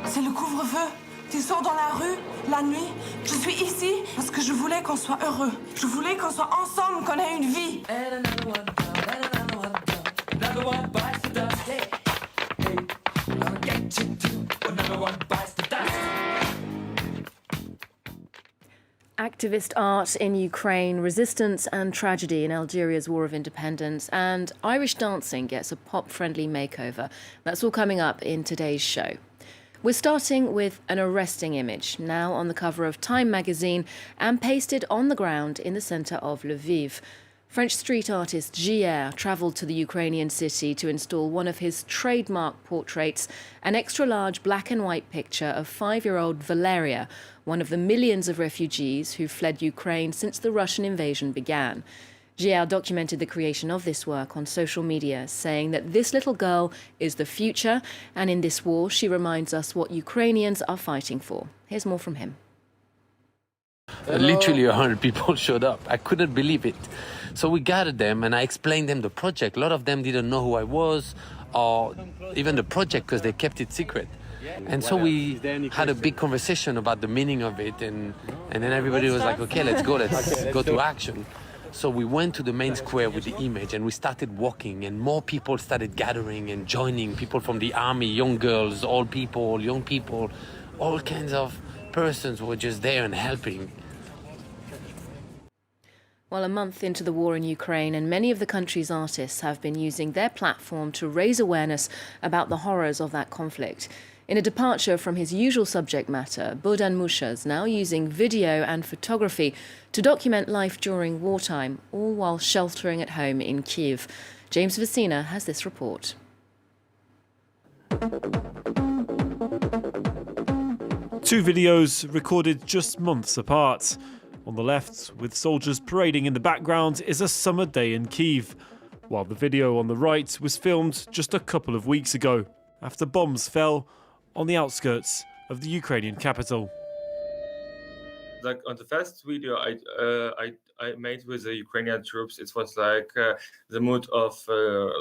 C'est le couvre-feu. Tu sors dans la rue, la nuit. Je suis ici parce que je voulais qu'on soit heureux. Je voulais qu'on soit ensemble, qu'on ait une vie. Activist art in Ukraine, resistance and tragedy in Algeria's war of independence, and Irish dancing gets a pop-friendly makeover. That's all coming up in today's show. We're starting with an arresting image, now on the cover of Time magazine and pasted on the ground in the centre of Lviv. French street artist JR travelled to the Ukrainian city to install one of his trademark portraits, an extra-large black and white picture of 5-year-old Valeria, one of the millions of refugees who fled Ukraine since the Russian invasion began. JR documented the creation of this work on social media, saying that this little girl is the future, and in this war she reminds us what Ukrainians are fighting for. Here's more from him. Literally 100 people showed up. I couldn't believe it. So we gathered them and I explained them the project. A lot of them didn't know who I was or even the project because they kept it secret. And so we had a big conversation about the meaning of it, and then everybody was like, okay, let's go to action. So we went to the main square with the image and we started walking, and more people started gathering and joining, people from the army, young girls, old people, young people, all kinds of persons were just there and helping. Well, a month into the war in Ukraine, and many of the country's artists have been using their platform to raise awareness about the horrors of that conflict. In a departure from his usual subject matter, Bohdan Musha's now using video and photography to document life during wartime, all while sheltering at home in Kyiv. James Vicina has this report. Two videos recorded just months apart. On the left, with soldiers parading in the background, is a summer day in Kyiv, while the video on the right was filmed just a couple of weeks ago, after bombs fell on the outskirts of the Ukrainian capital. Like on the first video I made with the Ukrainian troops, it was like the mood of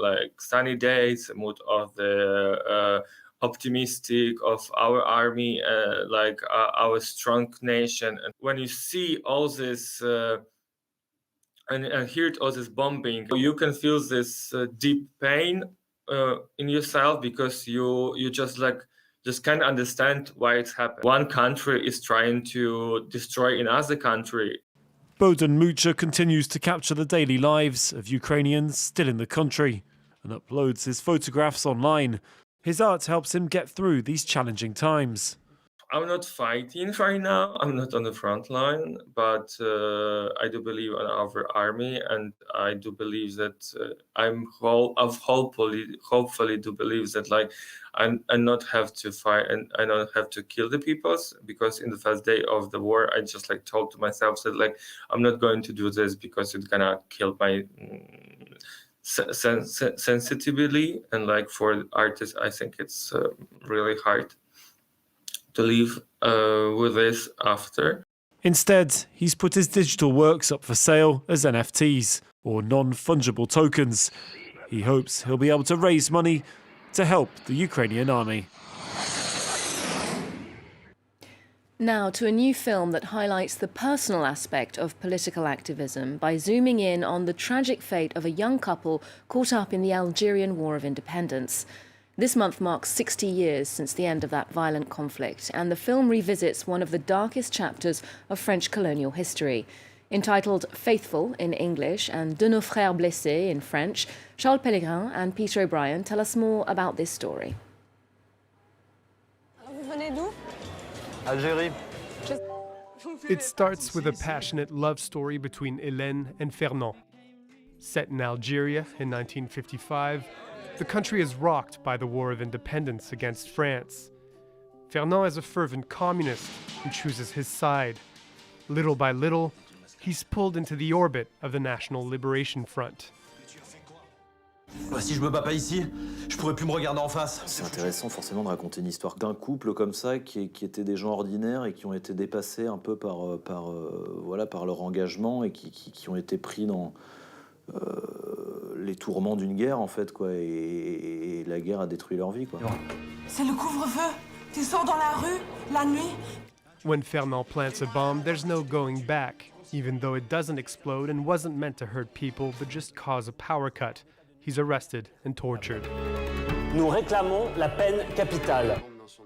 like sunny days, the mood of the optimistic of our army, like our strong nation. And when you see all this and hear all this bombing, you can feel this deep pain in yourself, because you just can't understand why it's happened. One country is trying to destroy another country. Bohdan Musha continues to capture the daily lives of Ukrainians still in the country and uploads his photographs online. His art helps him get through these challenging times. I'm not fighting right now. I'm not on the front line, but I do believe in our army, and I do believe that hopefully do believe that like I not have to fight and I don't have to kill the peoples, because in the first day of the war I just like told to myself that like I'm not going to do this because it's gonna kill my sensitivity, and like for artists I think it's really hard to live with this after. Instead, he's put his digital works up for sale as NFTs, or non-fungible tokens. He hopes he'll be able to raise money to help the Ukrainian army. Now to a new film that highlights the personal aspect of political activism by zooming in on the tragic fate of a young couple caught up in the Algerian War of Independence. This month marks 60 years since the end of that violent conflict, and the film revisits one of the darkest chapters of French colonial history. Entitled Faithful in English and De nos frères blessés in French, Charles Pellegrin and Peter O'Brien tell us more about this story. Vous venez d'où? Algeria. It starts with a passionate love story between Hélène and Fernand. Set in Algeria in 1955, the country is rocked by the War of Independence against France. Fernand is a fervent communist and chooses his side. Little by little, he's pulled into the orbit of the National Liberation Front. Si je me bats pas ici, je pourrais plus me regarder en face. C'est intéressant forcément de raconter une histoire d'un couple comme ça qui étaient des gens ordinaires et qui ont été dépassés un peu par leur engagement et qui ont été pris dans les tourments d'une guerre en fait quoi, et la guerre a détruit leur vie quoi. C'est le couvre-feu. Tu sors dans la rue, la nuit. When Fernand plants a bomb, there's no going back, even though it doesn't explode and wasn't meant to hurt people but just cause a power cut. He's arrested and tortured. Nous réclamons la peine capitale.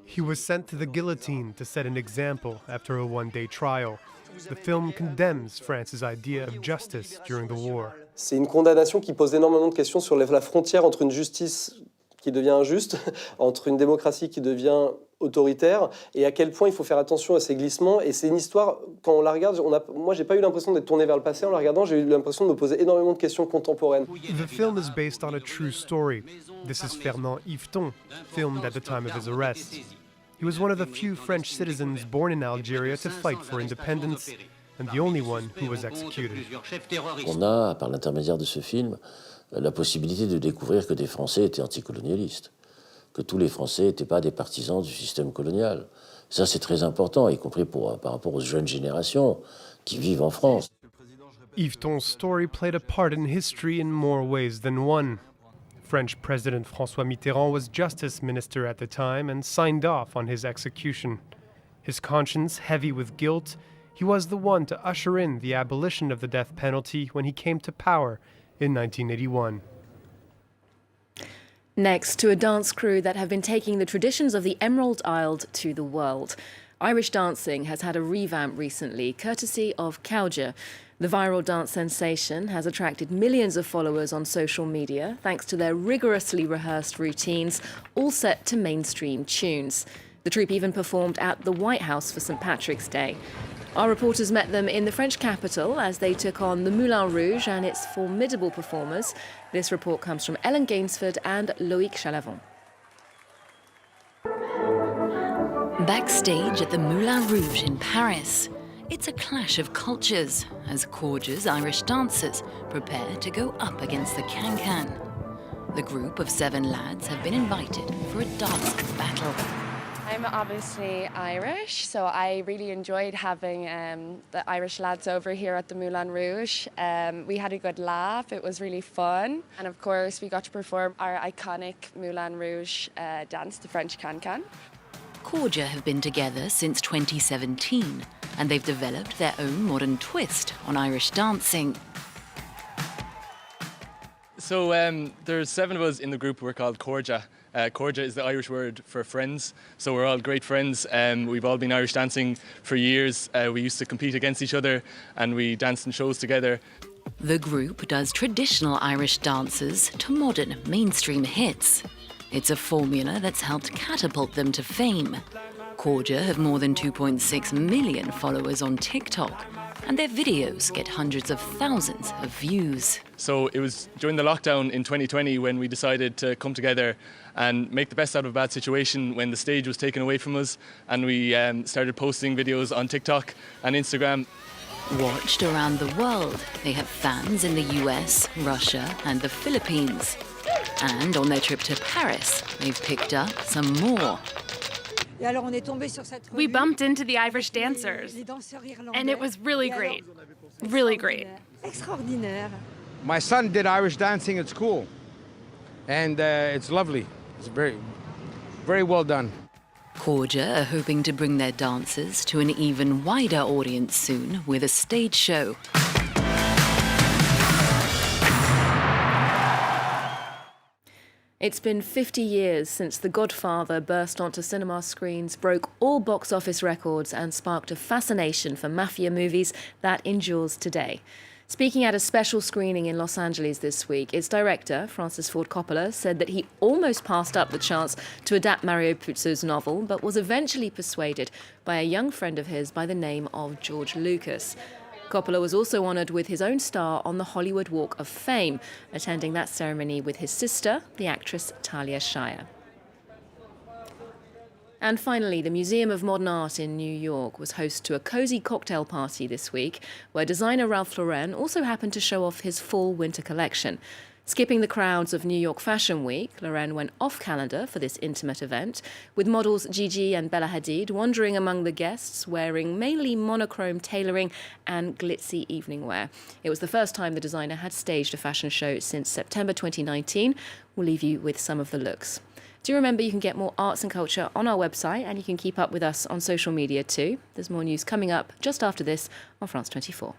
He was sent to the guillotine to set an example after a one-day trial. The film condemns France's idea of justice during the war. C'est une condamnation qui pose énormément de questions sur la frontière entre une justice qui devient injuste, entre une démocratie qui devient autoritaire, et à quel point il faut faire attention à ces glissements. Et c'est une histoire, quand on la regarde, moi j'ai pas eu l'impression d'être tourné vers le passé en la regardant, j'ai eu l'impression de me poser énormément de questions contemporaines. The film is based on a true story. This is Fernand Yveton, filmed at the time of his arrest. He was one of the few French citizens born in Algeria to fight for independence, and the only one who was executed. On a, par l'intermédiaire de ce film, la possibilité de découvrir que des Français étaient anticolonialistes, que tous les Français n'étaient pas des partisans du système colonial. Ça, c'est très important, y compris par rapport aux jeunes générations qui vivent en France. Yveton's story played a part in history in more ways than one. French President François Mitterrand was justice minister at the time and signed off on his execution. His conscience heavy with guilt, he was the one to usher in the abolition of the death penalty when he came to power in 1981. Next, to a dance crew that have been taking the traditions of the Emerald Isle to the world. Irish dancing has had a revamp recently, courtesy of Cowger. The viral dance sensation has attracted millions of followers on social media thanks to their rigorously rehearsed routines, all set to mainstream tunes. The troupe even performed at the White House for St. Patrick's Day. Our reporters met them in the French capital as they took on the Moulin Rouge and its formidable performers. This report comes from Ellen Gainsford and Loïc Chalavon. Backstage at the Moulin Rouge in Paris, it's a clash of cultures as Corger's Irish dancers prepare to go up against the can-can. The group of 7 lads have been invited for a dancing battle. I'm obviously Irish, so I really enjoyed having the Irish lads over here at the Moulin Rouge. We had a good laugh, it was really fun. And of course, we got to perform our iconic Moulin Rouge dance, the French can-can. Corger have been together since 2017, and they've developed their own modern twist on Irish dancing. So there's 7 of us in the group. We're called Corja. Corja is the Irish word for friends, so we're all great friends. We've all been Irish dancing for years. We used to compete against each other and we danced in shows together. The group does traditional Irish dances to modern mainstream hits. It's a formula that's helped catapult them to fame. Corja have more than 2.6 million followers on TikTok, and their videos get hundreds of thousands of views. So it was during the lockdown in 2020 when we decided to come together and make the best out of a bad situation when the stage was taken away from us, and we started posting videos on TikTok and Instagram. Watched around the world, they have fans in the US, Russia and the Philippines. And on their trip to Paris, they've picked up some more. We bumped into the Irish dancers, and it was really great. Really great. My son did Irish dancing at school, and it's lovely. It's very, very well done. Corja are hoping to bring their dancers to an even wider audience soon with a stage show. It's been 50 years since The Godfather burst onto cinema screens, broke all box office records and sparked a fascination for mafia movies that endures today. Speaking at a special screening in Los Angeles this week, its director, Francis Ford Coppola, said that he almost passed up the chance to adapt Mario Puzo's novel, but was eventually persuaded by a young friend of his by the name of George Lucas. Coppola was also honoured with his own star on the Hollywood Walk of Fame, attending that ceremony with his sister, the actress Talia Shire. And finally, the Museum of Modern Art in New York was host to a cosy cocktail party this week, where designer Ralph Lauren also happened to show off his fall-winter collection. Skipping the crowds of New York Fashion Week, Lauren went off-calendar for this intimate event, with models Gigi and Bella Hadid wandering among the guests, wearing mainly monochrome tailoring and glitzy evening wear. It was the first time the designer had staged a fashion show since September 2019. We'll leave you with some of the looks. Do remember you can get more arts and culture on our website, and you can keep up with us on social media too. There's more news coming up just after this on France 24.